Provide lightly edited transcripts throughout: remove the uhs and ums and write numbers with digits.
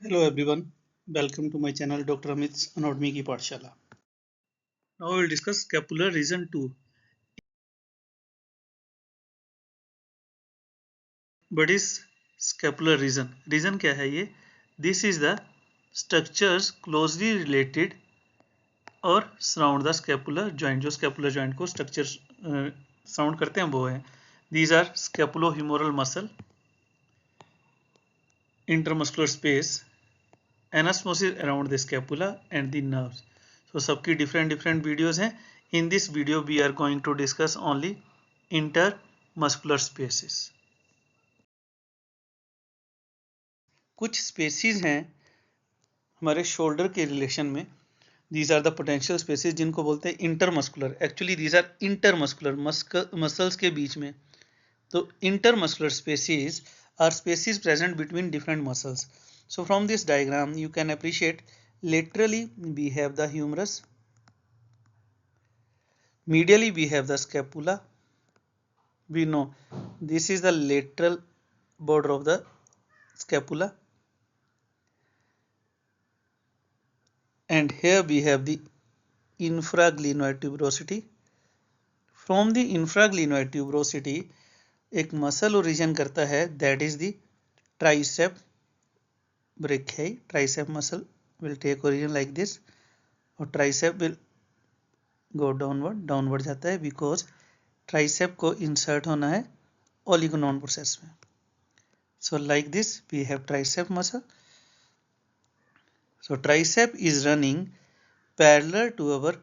Hello everyone, welcome to my channel Dr. Amit's Anatomy की पाठशाला. Now we will discuss scapular region 2. What is scapular region? Region क्या है ये? This is the structures closely related और surround the scapular joint. जो scapular joint को structures surround करते हैं वो है. These are scapulohumeral muscle, intermuscular space, anastomosis around the scapula and the nerves. So सबकी different videos हैं. In this video we are going to discuss only intermuscular spaces. कुछ spaces हैं हमारे शोल्डर के रिलेशन में. These are the potential spaces जिनको बोलते हैं intermuscular. Actually these are intermuscular muscles के बीच में. तो intermuscular spaces are spaces present between different muscles. So from this diagram you can appreciate laterally we have the humerus, medially we have the scapula. We know this is the lateral border of the scapula, and here we have the infraglenoid tuberosity. From the infraglenoid tuberosity एक muscle origin करता है, that is the tricep brachii. Tricep muscle will take origin like this और tricep will go downward जाता है because tricep को insert होना है oligomon process में. So like this we have tricep muscle. So tricep is running parallel to our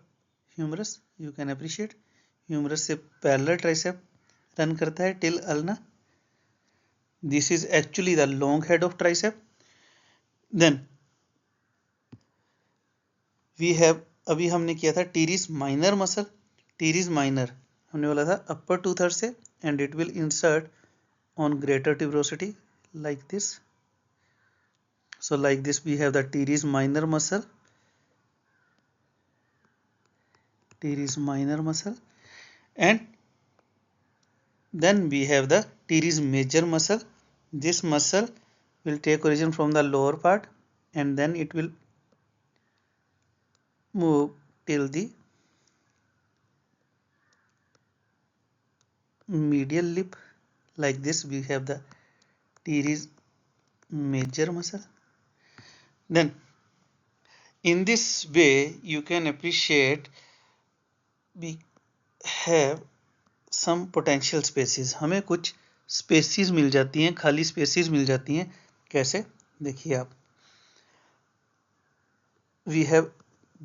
humerus. You can appreciate humerus से parallel tricep run करता है till ulna. This is actually the long head of tricep. Then we have अभी हमने किया था teres minor muscle. Teres minor हमने बोला था upper 2/3 से and it will insert on greater tuberosity like this. So like this we have the teres minor muscle. Teres minor muscle, and then we have the teres major muscle. This muscle will take origin from the lower part and then it will move till the medial lip. Like this we have the teres major muscle. Then in this way you can appreciate we have some potential spaces. हमें कुछ species मिल जाती हैं, खाली species मिल जाती हैं. कैसे देखिए आप. We have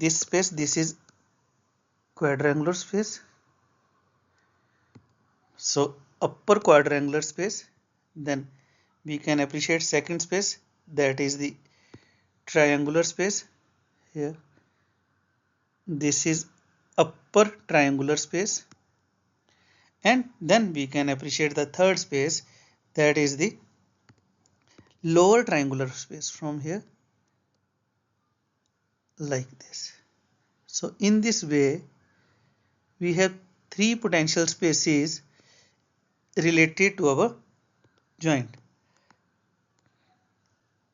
this space, this is quadrangular space. So upper quadrangular space. Then we can appreciate second space, that is the triangular space. Here this is upper triangular space, and then we can appreciate the third space, that is the lower triangular space from here like this. So in this way we have three potential spaces related to our joint: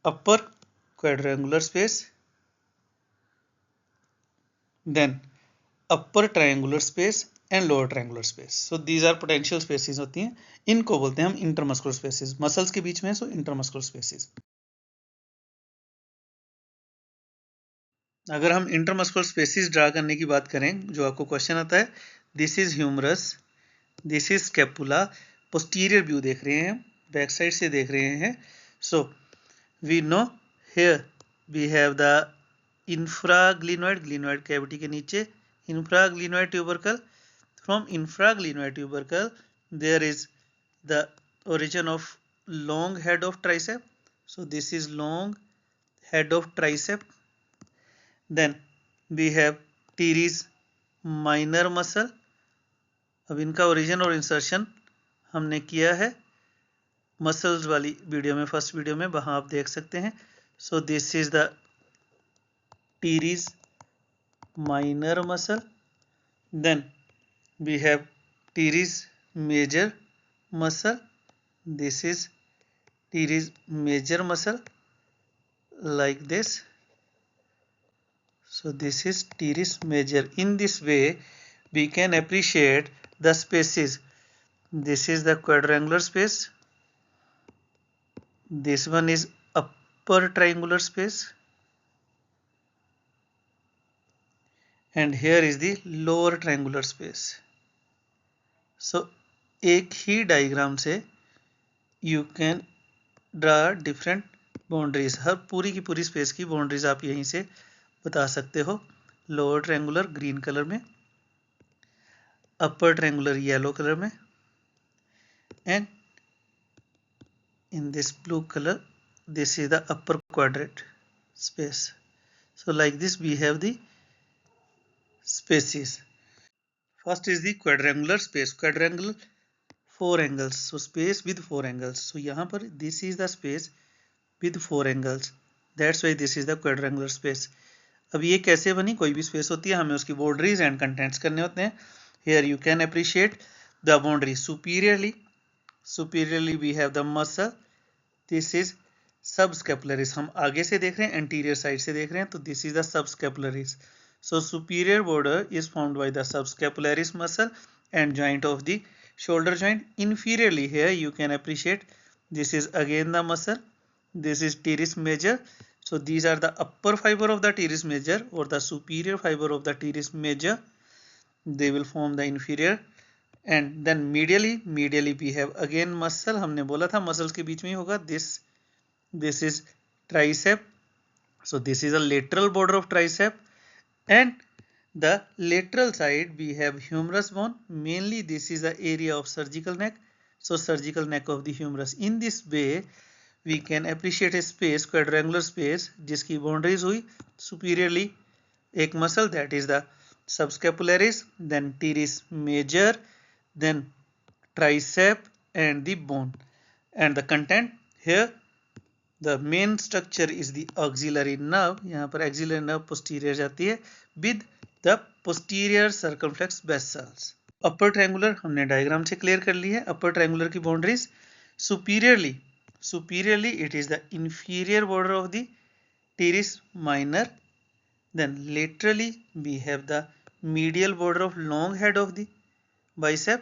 upper quadrangular space, then upper triangular space and lower triangular space. So these are potential spaces होती हैं. इनको बोलते हैं हम intermuscular spaces. Muscles के बीच में so intermuscular spaces. अगर हम इंटरमस्कुलर स्पेसिस ड्रा करने की बात करें, जो आपको क्वेश्चन आता है, this is humerus, this is scapula. Posterior view देख रहे हैं, बैक साइड से देख रहे हैं. So we know here we have the infraglenoid, glenoid cavity के नीचे infraglenoid tubercle. From infraglenoid tubercle there is the origin of long head of tricep. So this is long head of tricep. Then we have teres minor muscle. अब इनका origin और insertion हमने किया है muscles वाली video में, first video में, वहां आप देख सकते हैं. So this is the teres minor muscle. Then we have teres major muscle. This is teres major muscle. like this. So this is teres major. In this way we can appreciate the spaces. This is the quadrangular space, this one is upper triangular space, and here is the lower triangular space. So एक ही diagram से you can draw different boundaries, हर पूरी की पूरी space की boundaries आप यहीं से बता सकते हो. लोअर ट्रायंगुलर ग्रीन कलर में, अपर ट्रायंगुलर येलो कलर में, and in this blue color this is the upper quadrant space. So like this we have the spaces. First is the quadrangular space. Quadrangle, 4 angles. So space with 4 angles. So यहाँ पर this is the space with 4 angles. That's why this is the quadrangular space. अब ये कैसे बनी? कोई भी space होती है, हमें उसकी बाउंड्रीज एंड कंटेंट्स करने होते हैं. Here you can appreciate the boundary. Superiorly we have the muscle. This is subscapularis. हम आगे से देख रहे हैं, anterior side से देख रहे हैं, तो this is the subscapularis. So superior border is formed by the subscapularis muscle and joint of the shoulder joint. Inferiorly here you can appreciate this is again the muscle. This is teres major. So these are the upper fiber of the teres major or the superior fiber of the teres major. They will form the inferior. And then medially we have again muscle. हमने बोला था muscles के बीच में ही होगा. This is tricep. So this is a lateral border of tricep, and the lateral side we have humerus bone. Mainly this is the area of surgical neck. So surgical neck of the humerus. In this way we can appreciate a space, quadrangular space, जिसकी boundaries हुई superiorly एक muscle, that is the subscapularis, then teres major, then tricep and the bone. And the content here, the main structure is the axillary nerve. यहाँ पर axillary nerve posterior जाती है with the posterior circumflex vessels. Upper triangular हमने diagram से clear कर ली है. Upper triangular की boundaries. Superiorly it is the inferior border of the teres minor. Then laterally we have the medial border of long head of the bicep.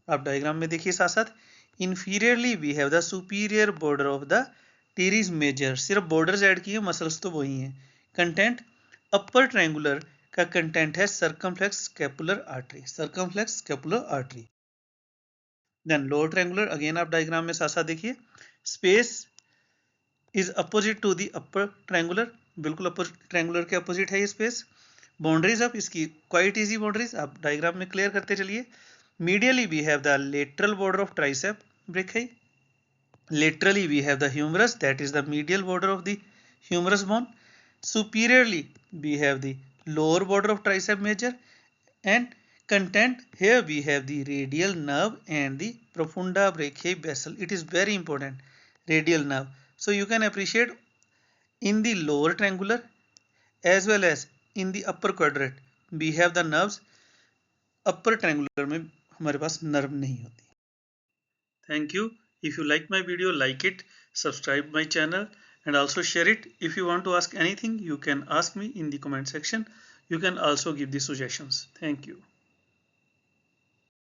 आप diagram में देखिए साथ साथ. Inferiorly we have the superior border of the teres major. सिर्फ borders add किए, muscles तो वही हैं. कंटेंट अपर ट्रायंगुलर का कंटेंट है circumflex scapular artery. Then lower triangular again आप डायग्राम में साथ साथ देखिए. Space is opposite to the upper triangular. बिल्कुल अपर ट्रायंगुलर के अपोजिट है ये स्पेस. बाउंड्रीज अब इसकी क्वाइट इजी बाउंड्रीज आप डायग्राम में क्लियर करते चलिए. Medially we have the lateral border of tricep brachii. Laterally we have the humerus, that is the medial border of the humerus bone. Superiorly we have the lower border of tricep major, and content here we have the radial nerve and the profunda brachii vessel. It is very important, radial nerve. So you can appreciate in the lower triangular as well as in the upper quadrant we have the nerves. Upper triangular में हमारे पास nerve नहीं होती. Thank you. If you like my video, like it, subscribe my channel and also share it. If you want to ask anything, you can ask me in the comment section. You can also give the suggestions. Thank you.